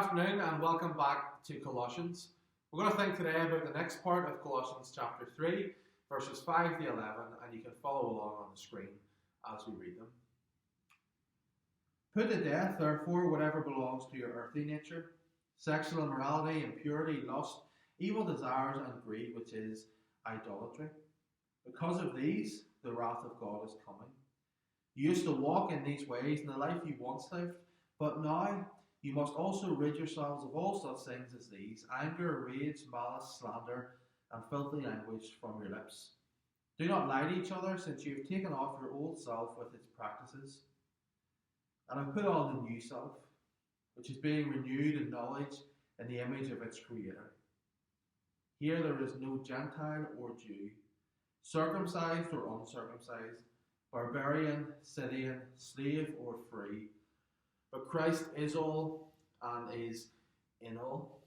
afternoon and welcome back to Colossians. We're going to think today about the next part of Colossians chapter 3, verses 5 to 11, and you can follow along on the screen as we read them. Put to death, therefore, whatever belongs to your earthly nature, sexual immorality, impurity, lust, evil desires, and greed, which is idolatry. Because of these, the wrath of God is coming. You used to walk in these ways in the life you once lived, but now you must also rid yourselves of all such things as these: anger, rage, malice, slander, and filthy language from your lips. Do not lie to each other, since you have taken off your old self with its practices, and have put on the new self, which is being renewed in knowledge in the image of its Creator. Here there is no Gentile or Jew, circumcised or uncircumcised, barbarian, Scythian, slave or free, but Christ is all and is in all.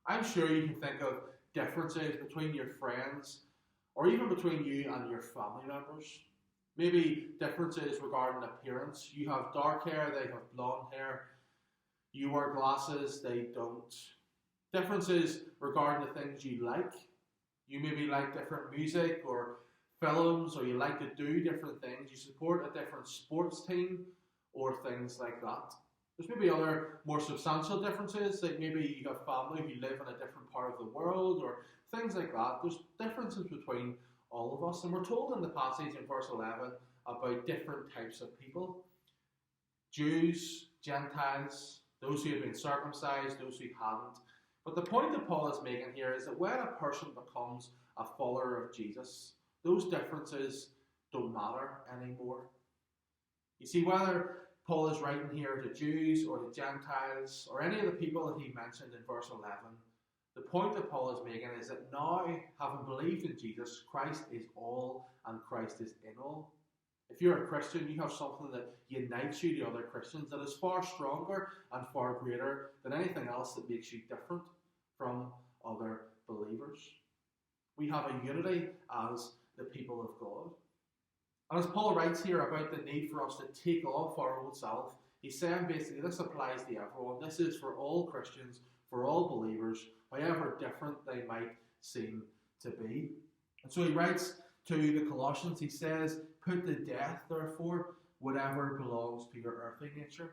I'm sure you can think of differences between your friends or even between you and your family members. Maybe differences regarding appearance. You have dark hair, they have blonde hair. You wear glasses, they don't. Differences regarding the things you like. You maybe like different music or films, or you like to do different things. You support a different sports team or things like that. There's maybe other more substantial differences, like maybe you have family who live in a different part of the world or things like that. There's differences between all of us, and we're told in the passage in verse 11 about different types of people. Jews, Gentiles, those who have been circumcised, those who hadn't. But the point that Paul is making here is that when a person becomes a follower of Jesus, those differences don't matter anymore. You see, whether Paul is writing here to Jews or to Gentiles or any of the people that he mentioned in verse 11, the point that Paul is making is that now, having believed in Jesus, Christ is all and Christ is in all. If you're a Christian, you have something that unites you to other Christians that is far stronger and far greater than anything else that makes you different from other believers. We have a unity as the people of God. And as Paul writes here about the need for us to take off our old self, he's saying basically this applies to everyone. This is for all Christians, for all believers, however different they might seem to be. And so he writes to the Colossians, he says, put to death, therefore, whatever belongs to your earthly nature.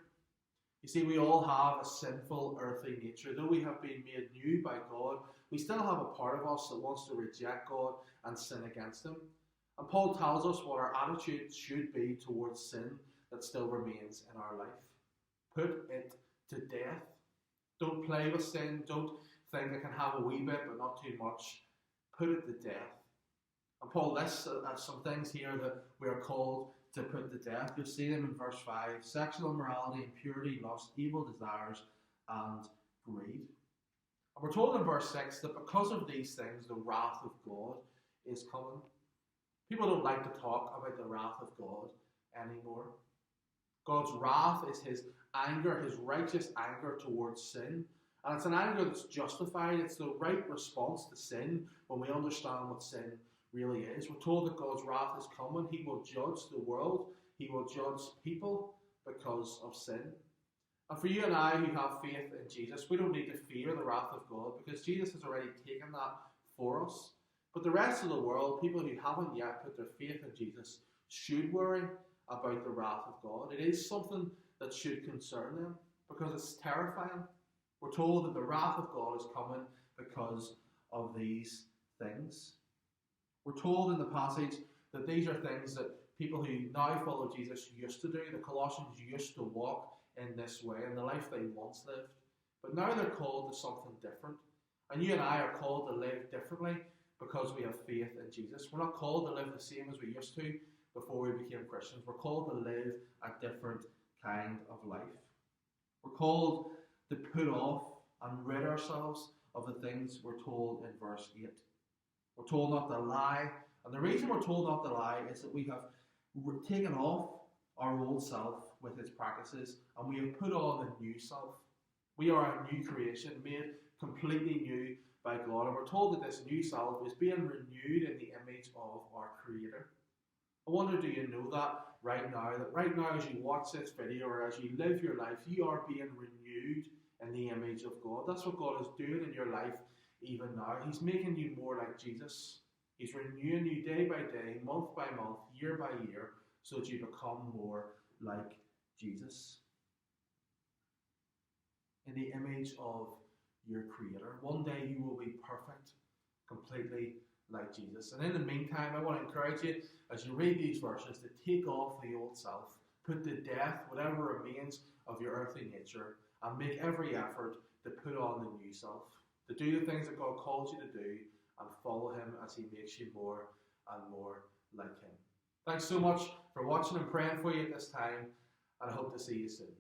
You see, we all have a sinful earthly nature. Though we have been made new by God, we still have a part of us that wants to reject God and sin against him. And Paul tells us what our attitude should be towards sin that still remains in our life. Put it to death. Don't play with sin. Don't think it can have a wee bit but not too much. Put it to death. And Paul lists some things here that we are called to put to death. You'll see them in verse 5. Sexual immorality, impurity, lust, evil desires, and greed. And we're told in verse 6 that because of these things, the wrath of God is coming. People don't like to talk about the wrath of God anymore. God's wrath is his anger, his righteous anger towards sin. And it's an anger that's justified. It's the right response to sin when we understand what sin really is. We're told that God's wrath is coming. He will judge the world. He will judge people because of sin. And for you and I who have faith in Jesus, we don't need to fear the wrath of God because Jesus has already taken that for us. But the rest of the world, people who haven't yet put their faith in Jesus, should worry about the wrath of God. It is something that should concern them because it's terrifying. We're told that the wrath of God is coming because of these things. We're told in the passage that these are things that people who now follow Jesus used to do. The Colossians used to walk in this way in the life they once lived. But now they're called to something different. And you and I are called to live differently because we have faith in Jesus. We're not called to live the same as we used to before we became Christians. We're called to live a different kind of life. We're called to put off and rid ourselves of the things we're told in verse 8. We're told not to lie. And the reason we're told not to lie is that we have taken off our old self with its practices and we have put on a new self. We are a new creation, made completely new by God. And we're told that this new self is being renewed in the image of our Creator. I wonder, do you know that right now as you watch this video or as you live your life, you are being renewed in the image of God. That's what God is doing in your life even now. He's making you more like Jesus. He's renewing you day by day, month by month, year by year, so that you become more like Jesus. In the image of your Creator. One day you will be perfect, completely like Jesus. And in the meantime, I want to encourage you, as you read these verses, to take off the old self, put to death whatever remains of your earthly nature, and make every effort to put on the new self, to do the things that God calls you to do, and follow Him as He makes you more and more like Him. Thanks so much for watching and praying for you at this time, and I hope to see you soon.